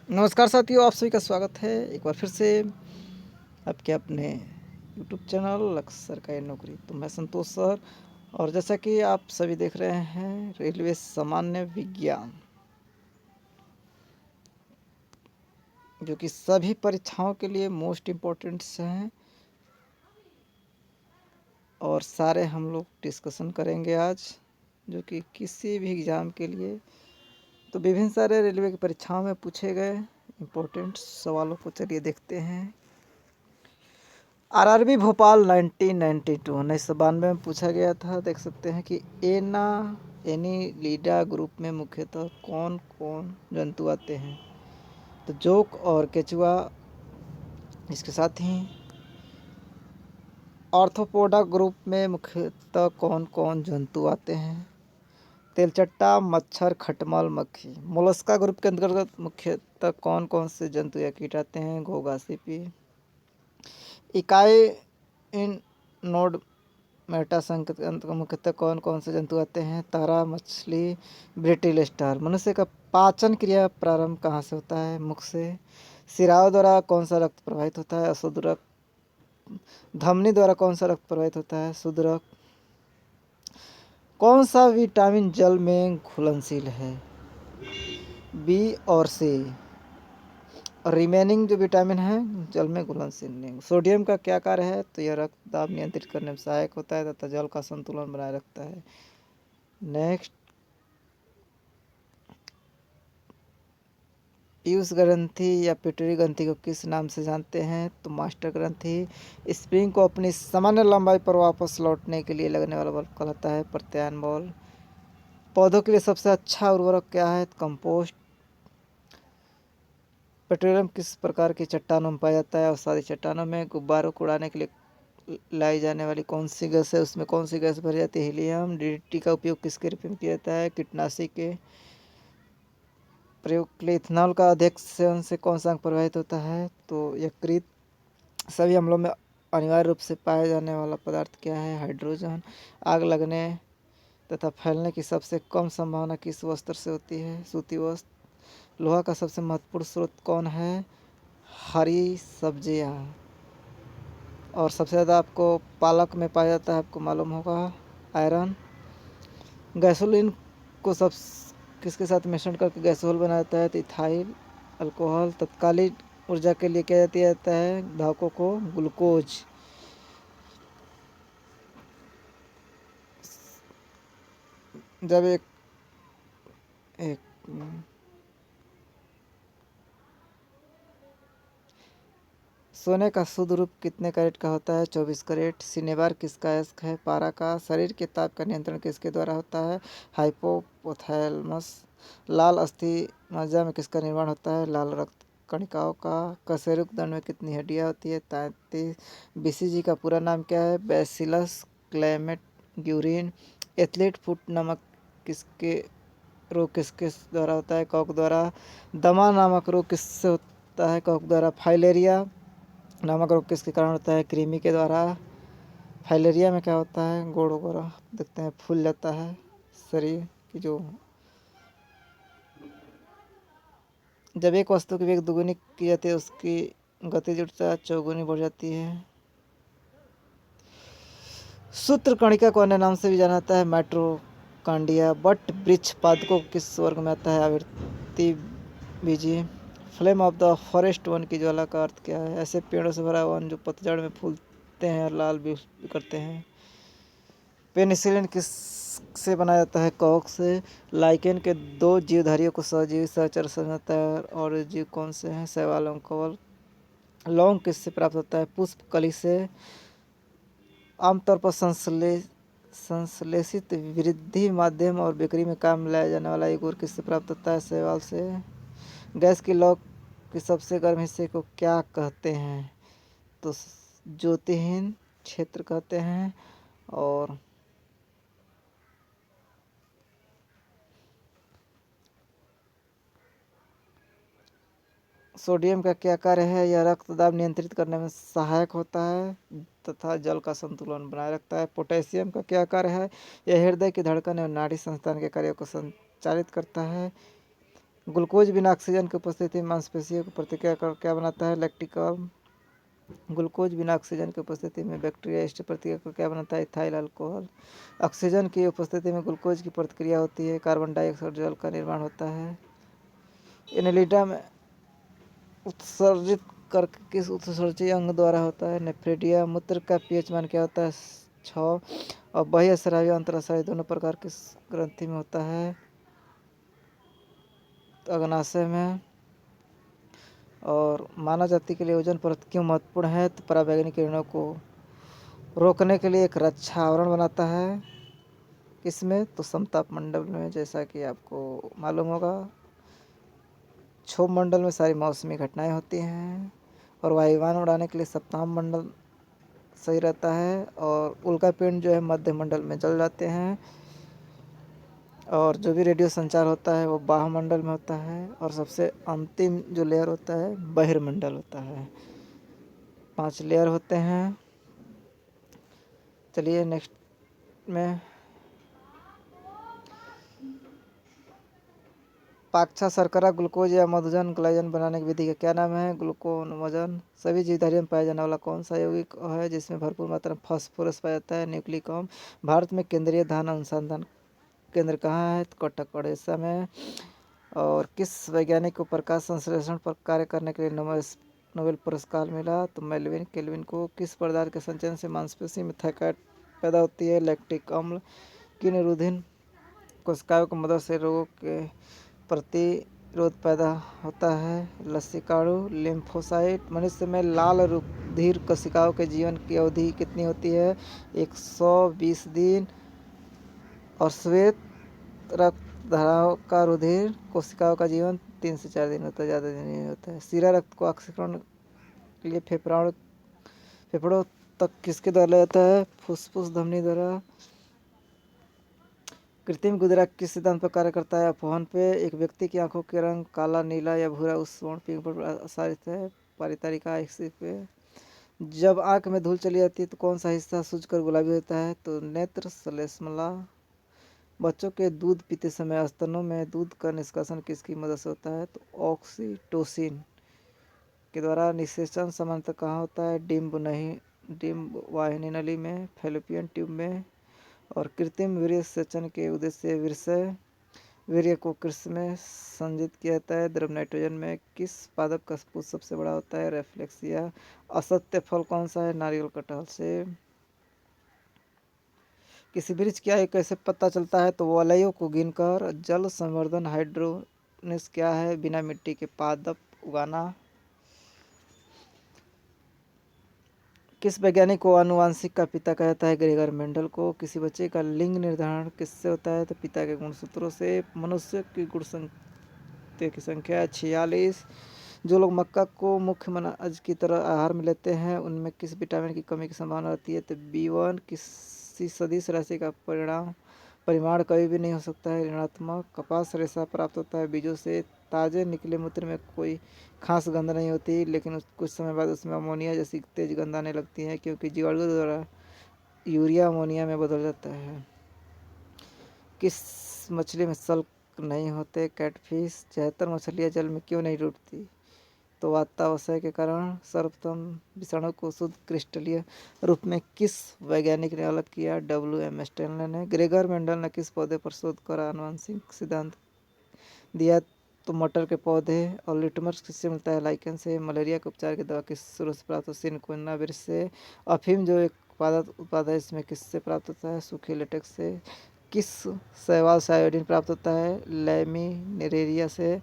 नमस्कार साथियों, आप सभी का स्वागत है एक बार फिर से आपके अपने यूट्यूब चैनल लक्ष्य सरकारी नौकरी। तो मैं संतोष सर, और जैसा कि आप सभी देख रहे हैं रेलवे सामान्य विज्ञान, जो कि सभी परीक्षाओं के लिए मोस्ट इम्पोर्टेंट्स हैं और सारे हम लोग डिस्कशन करेंगे आज, जो कि किसी भी एग्ज़ाम के लिए तो विभिन्न सारे रेलवे की परीक्षाओं में पूछे गए इम्पोर्टेंट सवालों को चलिए देखते हैं। आरआरबी भोपाल 1992 में पूछा गया था। देख सकते हैं कि एनीलिडा ग्रुप में मुख्यतः कौन कौन जंतु आते हैं। तो जोक और केचुआ, इसके साथ ही ऑर्थोपोडा ग्रुप में मुख्यतः कौन कौन जंतु आते हैं। तेलचट्टा, मच्छर, खटमल, मक्खी। मोलस्का ग्रुप के अंतर्गत मुख्यतः कौन कौन से जंतु या कीट आते हैं। घोंघा, सीपी। इकाई इन नोड मेटा संघ के अंतर्गत मुख्यतः कौन कौन से जंतु आते हैं। तारा, मछली, ब्रिटिल स्टार। मनुष्य का पाचन क्रिया प्रारंभ कहाँ से होता है। मुख से। सिराओं द्वारा कौन सा रक्त प्रवाहित होता है। अशुद्ध रक्त। धमनी द्वारा कौन सा रक्त प्रवाहित होता है। शुद्ध रक्त। कौन सा विटामिन जल में घुलनशील है। बी और सी। रिमेनिंग जो विटामिन है जल में घुलनशील नहीं। सोडियम का क्या कार्य है। तो यह रक्त दाब नियंत्रित करने में सहायक होता है तथा जल का संतुलन बनाए रखता है। नेक्स्ट, पीयूष ग्रंथि या पिट्यूटरी ग्रंथि को किस नाम से जानते हैं। तो मास्टर ग्रंथि। स्प्रिंग को अपनी सामान्य लंबाई पर वापस लौटने के लिए लगने वाला बल कहलाता है प्रत्यायन बल। पौधों के लिए सबसे अच्छा उर्वरक क्या है। कंपोस्ट। पेट्रोलियम किस प्रकार की चट्टानों में पाया जाता है। अवसादी चट्टानों में। गुब्बारों को उड़ाने के लिए लाई जाने वाली कौन सी गैस है, उसमें कौन सी गैस भरी जाती है। हीलियम। डीडीटी का उपयोग किसके रूप में किया जाता है। कीटनाशी के प्रयोग के लिए। इथेनॉल का अधिक सेवन से कौन सा अंग प्रभावित होता है। तो यकृत। सभी अम्लों में अनिवार्य रूप से पाया जाने वाला पदार्थ क्या है। हाइड्रोजन। आग लगने तथा फैलने की सबसे कम संभावना किस वस्त्र से होती है। सूती वस्त्र। लोहा का सबसे महत्वपूर्ण स्रोत कौन है। हरी सब्जियाँ। और सबसे ज़्यादा आपको पालक में पाया जाता है, आपको मालूम होगा, आयरन। गैसोलीन को सब किसके साथ मिश्रण करके गैसोल बनाया जाता है। तो इथाइल अल्कोहल। तत्कालीन ऊर्जा के लिए क्या दिया जाता है धावकों को। ग्लूकोज। जब एक सोने का शुद्ध रूप कितने कैरेट का होता है। 24 कैरेट। सिनेबार किसका अयस्क है। पारा का। शरीर के ताप का नियंत्रण किसके द्वारा होता है। हाइपोथैलेमस। लाल अस्थि मज्जा में किसका निर्माण होता है। लाल रक्त कणिकाओं का। कशेरुक दंड में कितनी हड्डियाँ होती है। 33। बीसीजी का पूरा नाम क्या है। Bacillus climate-Guérin. एथलीट फुट नामक किसके रोग किसके द्वारा होता है। कॉक द्वारा। दमा नामक रोग किससे होता है। कॉक द्वारा। फाइलेरिया नामक रोग किसके कारण होता है। कृमि के द्वारा। फाइलेरिया में क्या होता है। गोड़ वगैरह देखते हैं फूल जाता है शरीर की। जो जब एक वस्तु की वेग दुगुनी की जाती है उसकी गतिज ऊर्जा चौगुनी बढ़ जाती है। सूत्र कणिका को अन्य नाम से भी जाना जाता है माइटोकॉन्ड्रिया। बट वृक्ष पादकों किस वर्ग में आता है। आवृत्ति बीजी। फ्लेम ऑफ द फॉरेस्ट वन की ज्वाला का अर्थ क्या है। ऐसे पेड़ों से भरा वन जो पतझड़ में फूलते हैं और लाल भी करते हैं। पेनिसिलिन किस से बनाया जाता है। कॉक से। लाइकेन के दो जीवधारियों को सहजीवी सहचर समझाता है और जीव कौन से हैं। शैवाल एवं कवल। लौंग किससे प्राप्त होता है। पुष्प कली से। आमतौर पर संश्लेषित वृद्धि माध्यम और बिक्री में काम में लाया जाने वाला अंगूर किससे प्राप्त होता है। शैवाल से। गैस की लौ के सबसे गर्म हिस्से को क्या कहते हैं। तो ज्योतिहीन क्षेत्र कहते हैं। और सोडियम का क्या कार्य है। यह रक्त दाब नियंत्रित करने में सहायक होता है तथा जल का संतुलन बनाए रखता है। पोटेशियम का क्या कार्य है। यह हृदय की धड़कन एवं नाड़ी संस्थान के कार्यों को संचालित करता है। ग्लूकोज बिना ऑक्सीजन की उपस्थिति में मांसपेशियों को प्रतिक्रिया कर क्या बनाता है? लैक्टिक अम्ल। ग्लूकोज बिना ऑक्सीजन की उपस्थिति में बैक्टीरिया एस्टर प्रतिक्रिया कर क्या बनाता है? Ethyl alcohol. ऑक्सीजन की उपस्थिति में ग्लूकोज की प्रतिक्रिया होती है, कार्बन डाइऑक्साइड जल का निर्माण होता है। एनेलिडा में उत्सर्जित करके किस उत्सर्जी अंग द्वारा होता है? नेफ्रेडिया। मूत्र का पीएच मान क्या होता है? 6। और बाह्य स्रावी अंतरस्रावी दोनों प्रकार किस ग्रंथि में होता है? तो अग्नाशय में। और मानव जाति के लिए ओजोन परत क्यों महत्वपूर्ण है? तो पराबैंगनी किरणों को रोकने के लिए एक रक्षा आवरण बनाता है। किसमें? तो समताप मंडल में, जैसा कि आपको मालूम होगा। क्षोभ मंडल में सारी मौसमी घटनाएं होती हैं। और वायुयान उड़ाने के लिए सप्तम मंडल सही रहता है। और उल्का पिंड जो है मध्य मंडल में जल जाते हैं। और जो भी रेडियो संचार होता है वो बाह्यमंडल में होता है। और सबसे अंतिम जो लेयर होता है बहिर्मंडल होता है। 5 लेयर होते हैं। चलिए नेक्स्ट में पाक्षा शर्करा ग्लूकोज या मधुजन ग्लाइजन बनाने की विधि का क्या नाम है? ग्लूकोनोमोजन। सभी जीवधारियों में पाया जाने वाला कौन सा यौगिक है जिसमें भरपूर मात्रा में फास्फोरस पाया जाता है? न्यूक्लिक अम्ल। भारत में केंद्रीय धान अनुसंधान केंद्र कहाँ है? तो कटक उड़ीसा में। और किस वैज्ञानिक को प्रकाश संश्लेषण पर कार्य करने के लिए नोबेल पुरस्कार मिला? तो मेल्विन केल्विन को। किस पदार्थ के संचयन से मांसपेशी में थकावट पैदा होती है? लैक्टिक अम्ल। किन रुधिर कोशिकाओं की मदद से रोगों के प्रतिरोध पैदा होता है? लसीकाणु। लिम्फोसाइट। मनुष्य में लाल रुधिर कोशिकाओं के जीवन की अवधि कितनी होती है? 120 दिन। और श्वेत रक्त धाराओं का रुधिर कोशिकाओं का जीवन 3 से 4 दिन होता है, ज़्यादा दिन नहीं होता है। सीरा रक्त को ऑक्सीकरण के लिए फेफड़ों तक किसके द्वारा ले जाता है? फुसफुस धमनी द्वारा। कृत्रिम गुर्दा किस सिद्धांत पर कार्य करता है? अपहरण पे। एक व्यक्ति की आंखों के रंग काला, नीला या भूरा उस वर्णपीढ़ी पर आधारित है। पारितारिका इसी पे। जब आंख में धूल चली जाती है तो कौन सा हिस्सा सूजकर गुलाबी होता है? तो नेत्र श्लेष्मला। बच्चों के दूध पीते समय स्तनों में दूध का निष्कासन किसकी मदद से होता है? तो ऑक्सीटोसिन के द्वारा। निषेचन सामान्यतः कहाँ होता है? डिम्ब वाहिनी नली में, फैलोपियन ट्यूब में। और कृत्रिम वीर्य सेचन के उद्देश्य वीर्य को कृषि में संचित किया जाता है। द्रव नाइट्रोजन में। किस पादप का पुष्प सबसे बड़ा होता है? रेफ्लेक्सिया। असत्य फल कौन सा है? नारियल, कटहल से। किसी वृक्ष की आयु कैसे पता चलता है? तो वलयों को गिनकर। जल संवर्धन हाइड्रोनिक्स क्या है? बिना मिट्टी के पादप उगाना। किस वैज्ञानिक को आनुवांशिक का पिता कहा जाता है? ग्रेगर मेंडल को। किसी बच्चे का लिंग निर्धारण किससे होता है? तो पिता के गुणसूत्रों से। मनुष्य की गुणसूत्र की संख्या 46। जो लोग मक्का को मुख्य अनाज की तरह आहार में लेते हैं उनमें किस विटामिन की कमी की संभावना रहती है? तो B1। किसी सदिश राशि का परिमाण कभी भी नहीं हो सकता है ऋणात्मक। कपास रेशा प्राप्त होता है बीजों से। ताजे निकले मूत्र में कोई खास गंध नहीं होती, लेकिन कुछ समय बाद उसमें अमोनिया जैसी तेज गंध आने लगती है क्योंकि जीवाणु द्वारा यूरिया अमोनिया में बदल जाता है। किस मछली में सल्क नहीं होते? कैटफिश। 76 मछलियाँ जल में क्यों नहीं डूबती? तो वातावशय के कारण। सर्वप्रथम विषाणु को शुद्ध क्रिस्टलीय रूप में किस वैज्ञानिक ने अलग किया? W.M. स्टैनले ने। ग्रेगर मेंडल ने किस पौधे पर शोध कर आनुवंशिक सिद्धांत दिया? तो मटर के पौधे। और लिटमस किससे मिलता है? लाइकेन से। मलेरिया के उपचार की दवा किस स्रोत से प्राप्त होती है? सिनकोना वृक्ष से। अफीम जो एक उत्पाद है इसमें किससे प्राप्त होता है? सूखे लेटेक्स से। किस शैवाल से आयोडीन प्राप्त होता है? लैमिनेरिया से।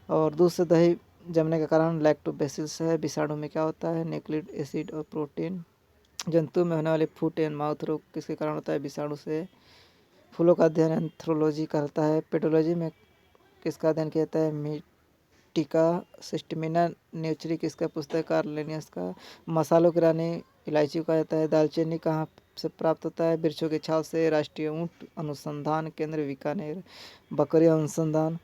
और दूध से दही जमने का कारण लैक्टोबैसिलस है। विषाणु में क्या होता है? न्यूक्लिक एसिड और प्रोटीन। जंतु में होने वाले फुट एंड माउथ रोग किसके कारण होता है? विषाणु से। फूलों का अध्ययन एंथ्रोलॉजी कहलाता है। पेडोलॉजी में किसका अध्ययन किया जाता है? मिटिका। सिस्टमिना न्यूचरी किसका पुस्तक? कार्लेनियस का। मसालों की रानी इलायची को कहा जाता है। दालचीनी कहाँ से प्राप्त होता है? वृक्षों की छाल से। राष्ट्रीय ऊँट अनुसंधान केंद्र बीकानेर। बकरी अनुसंधान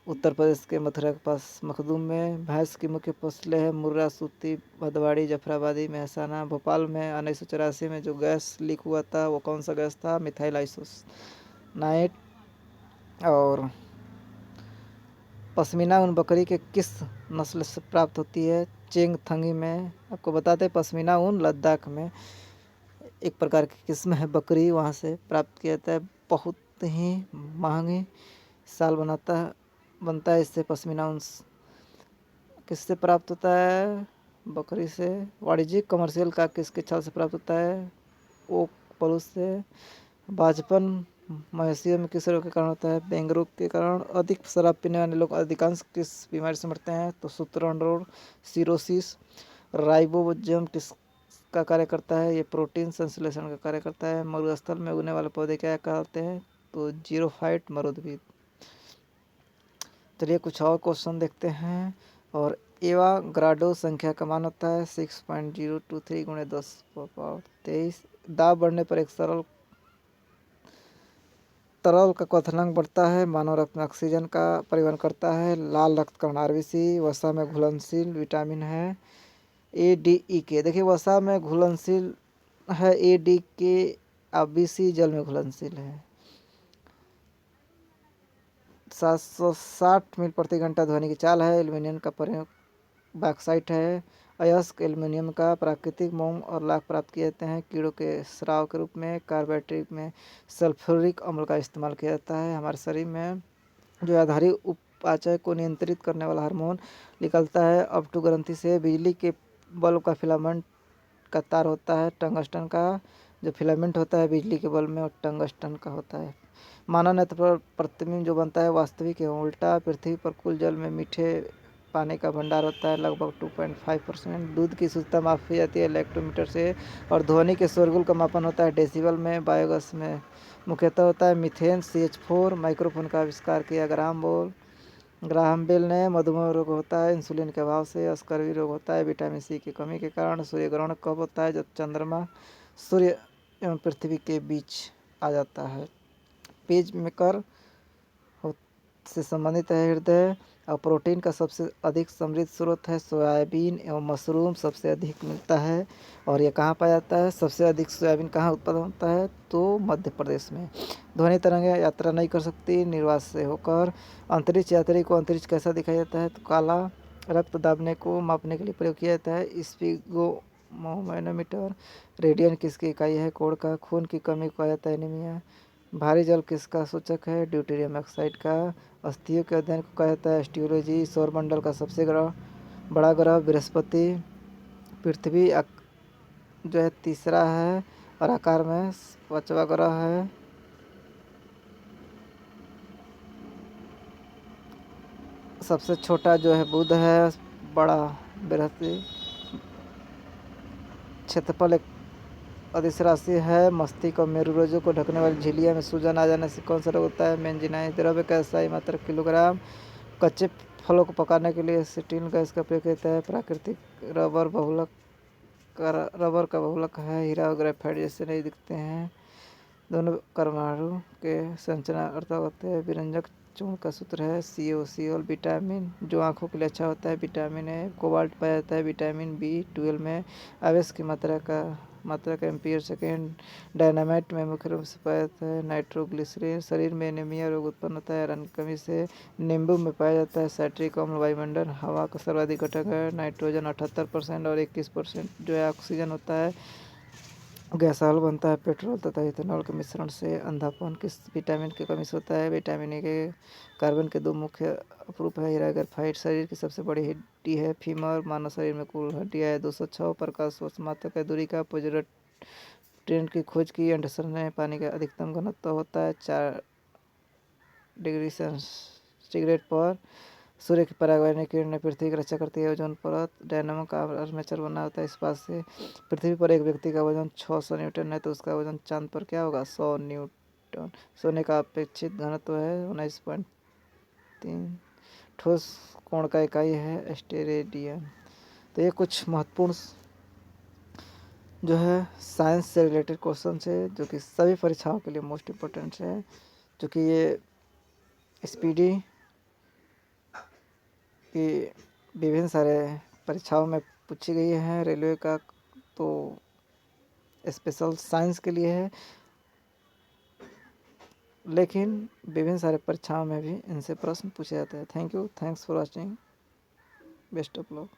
उत्तर प्रदेश के मथुरा के पास मखदूम में। भैंस की मुख्य फसलें हैं मुर्रा, सूती, भदवाड़ी, जफराबादी, मेहसाना। भोपाल में 1984 में जो गैस लीक हुआ था वो कौन सा गैस था? Methyl isocyanate. और पश्मीना ऊन बकरी के किस नस्ल से प्राप्त होती है? चेंगथंगी में। आपको बताते हैं पश्मीना ऊन लद्दाख में एक प्रकार की किस्म है बकरी, वहाँ से प्राप्त किया जाता है। बहुत ही महंगी साल बनता है इससे पश्मीना ऊन। किससे प्राप्त होता है? बकरी से। वाणिज्यिक कमर्शियल का किसके छाल से प्राप्त होता है? ओक पलुस से। बाजपन मवेशियों में किस रोग के कारण होता है? बेंग रोग के कारण। अधिक शराब पीने वाले लोग अधिकांश किस बीमारी से मरते हैं? तो सूत्रण रोग, सिरोसिस। राइबोसोम किसका कार्य करता है? ये प्रोटीन संश्लेषण का कार्य करता है। मरुस्थल में उगने वाले पौधे क्या कहलाते हैं? तो जीरोफाइट मरुद्भिद। चलिए कुछ और क्वेश्चन देखते हैं। और एवाग्राडो संख्या का मान होता है 6.023 गुणे 10⁻23। दाब बढ़ने पर एक तरल का क्वथनांक बढ़ता है। मानव रक्त में ऑक्सीजन का परिवहन करता है। लाल रक्तकण आरबीसी वसा में घुलनशील विटामिन है। ADE देखिए वसा में घुलनशील है ADK। आरबीसी जल में घुलनशील है। 760 मील प्रति घंटा ध्वनि की चाल है। एल्यूमिनियम का प्रयोग बॉक्साइट है। अयस्क एल्यूमिनियम का प्राकृतिक मोम और लाख प्राप्त किए जाते हैं कीड़ों के स्राव के रूप में। कार्बोहाइड्रेट में सल्फ्यूरिक अम्ल का इस्तेमाल किया जाता है। हमारे शरीर में जो आधारी उपापचय को नियंत्रित करने वाला हार्मोन निकलता है अपटू ग्रंथि से। बिजली के बल्ब का फिलामेंट का तार होता है टंगस्टन का। जो फिलामेंट होता है बिजली के बल्ब में वो टंगस्टन का होता है। मानव नेत्र पर प्रतिबिंब जो बनता है वास्तविक एवं उल्टा। पृथ्वी पर कुल जल में मीठे पानी का भंडार होता है लगभग 2.5%। दूध की शुद्धता मापी जाती है लैक्टोमीटर से। और ध्वनि के शोरगुल का मापन होता है डेसिबल में। बायोगैस में मुख्यतः होता है मीथेन। CH4। माइक्रोफोन का आविष्कार किया ग्राहम बेल ने। मधुमेह रोग होता है इंसुलिन के अभाव से। स्कर्वी रोग होता है विटामिन C की कमी के कारण। सूर्य ग्रहण कब होता है? जब चंद्रमा सूर्य एवं पृथ्वी के बीच आ जाता है। पेज मेकर से संबंधित है हृदय। और प्रोटीन का सबसे अधिक समृद्ध स्रोत है सोयाबीन एवं मशरूम सबसे अधिक मिलता है। और ये कहाँ पाया जाता है? सबसे अधिक सोयाबीन कहाँ उत्पादन होता है? तो मध्य प्रदेश में। ध्वनि तरंगें यात्रा नहीं कर सकती निर्वात से होकर। अंतरिक्ष यात्री को अंतरिक्ष कैसा दिखाई देता है? तो काला। रक्त दाबने को मापने के लिए प्रयोग किया जाता है स्पिगोमैनोमीटर। रेडियन किसकी इकाई है? कोण का। खून की कमी को कहा जाता है एनीमिया। भारी जल किसका सूचक है? ड्यूटेरियम ऑक्साइड का। अस्थियों के अध्ययन को कहा जाता है एस्ट्रोलॉजी। सौरमंडल का सबसे बड़ा ग्रह बृहस्पति। पृथ्वी जो है तीसरा है और आकार में 5वां ग्रह है। सबसे छोटा जो है बुध है। बड़ा बृहस्पति। क्षेत्रफल एक अदिश राशि है। मस्तिष्क और मेरुरज्जु को ढकने वाली झिल्लियों में सूजन आ जाने से कौन सा रोग होता है? मेंजिनाइटिस। द्रव्य का SI मात्रा किलोग्राम। कच्चे फलों को पकाने के लिए एसिटिल गैस का प्रयोग किया है। प्राकृतिक रबर का बहुलक है। हीरा और ग्रेफाइट जैसे नहीं दिखते हैं। दोनों परमाणु के संरचना अर्थ होते हैं। विरंजक चूर्ण का सूत्र है COCl। विटामिन जो आँखों के लिए अच्छा होता है विटामिन A। कोबाल्ट पाया जाता है विटामिन B12 में। आवेश की मात्रा का एम्पीयर सेकेंड। डायनामाइट में मुख्य रूप से पाया जाता है नाइट्रोग्लिसरीन। शरीर में एनीमिया रोग उत्पन्न होता है आयरन की कमी से। नींबू में पाया जाता है साइट्रिक अम्ल। वायुमंडल हवा का सर्वाधिक घटक है नाइट्रोजन 78% और 21% जो है ऑक्सीजन होता है। गैस बनता है पेट्रोल तथा इथेनॉल के मिश्रण से। अंधापन किस विटामिन की कमी से होता है? विटामिन A के। कार्बन के दो मुख्य अपरूप है हीरा ग्रेफाइट। शरीर की सबसे बड़ी हड्डी है फीमर। मानव शरीर में कुल हड्डियाँ है 206। प्रकाश वर्ष मात्रक है दूरी का। पोजर ट्रेंड की खोज की एंडरसन ने। पानी का अधिकतम घनत्व होता है 4 डिग्री सेंटीग्रेड पर। सूर्य की परागैंग्निक किरणें पृथ्वी की रक्षा करती है। ओजोन परत डायनामो का आर्मेचर बना होता है इस्पात से। पृथ्वी पर एक व्यक्ति का वजन 600 न्यूटन है तो उसका वजन चांद पर क्या होगा? 100 न्यूटन। सोने का अपेक्षित घनत्व है 19.3। ठोस कोण का इकाई है स्टेरेडियन। तो ये कुछ महत्वपूर्ण जो है साइंस से रिलेटेड क्वेश्चन है जो कि सभी परीक्षाओं के लिए मोस्ट इम्पोर्टेंट है। जो कि ये स्पीडी की विभिन्न सारे परीक्षाओं में पूछी गई है रेलवे का। तो स्पेशल साइंस के लिए है। लेकिन विभिन्न सारे परीक्षाओं में भी इनसे प्रश्न पूछे जाते हैं। Thank you, thanks for watching, best of luck.